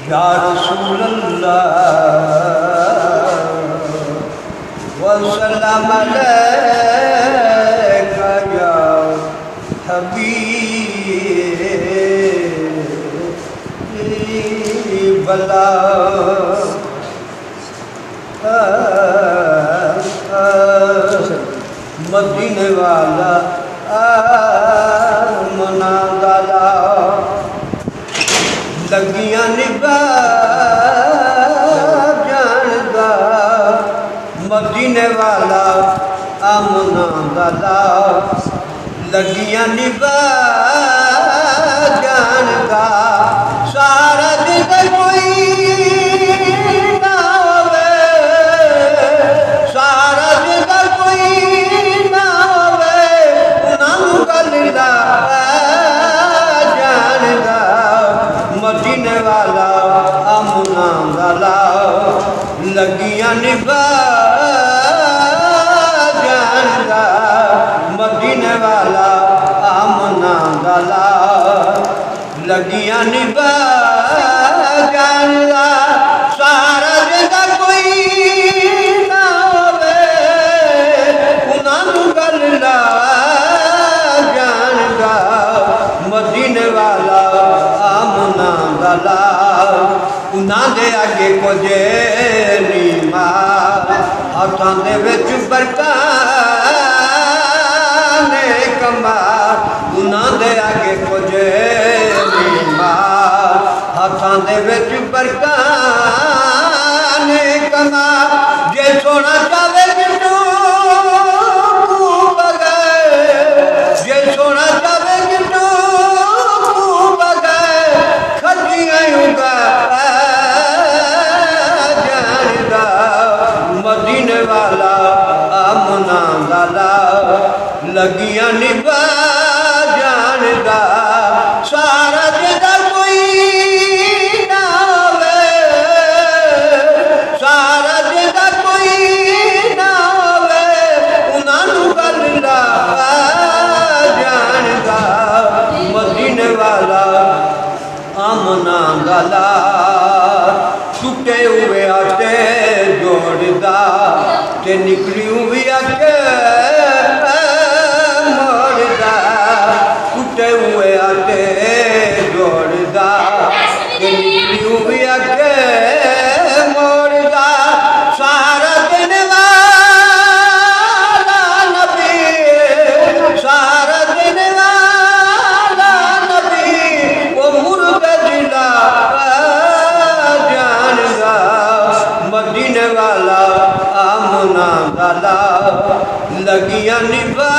या रसूल अल्लाह वसल्लम अलैका या हबीब अल्लाह मदीने वाला मना दाला लगियां निभा जानदा मदीने वाला आमना दाला लगियां निभा जानदा सारा दिन कोई ना होवे सारा दिन कोई ना होवे उन्हां गल दा जानदा मदीने वाला आमना वाला लगियां निभा जानदा मदीने वाला आमना वाला लगियां निभा जानदा सारा जगा कोई ना होवे उन्हां गल दा जानदा मदीने वाला आमना वाला उन्हां दे आगे कुछ नहीं मार हाथां दे विच बरकत ने कमाल उन्हां दे आगे कुछ नहीं मार हाथां दे विच बरकत ने कमाल जे सोना चावे कितों बगैर जे सोना चावे कितों बगैर खजियां उगा जानदा मदीने वाला आमना वाला लगियां निभा जानदा सारा जगा कोई ना होवे सारा जगा कोई ना होवे उन्हां गल दा जानदा मदीने वाला आमना वाला टूटे हुए आटे जोड़दा ते निकली हुई आके मोड़दा टूटे हुए आटे जोड़दा ते निकली हुई आके मोड़दा सारा दिन वाला नबी सारा दिन वाला नबी वो मुर्दा जिला जानदा मदीने वाला आमना वाला लगियां निभा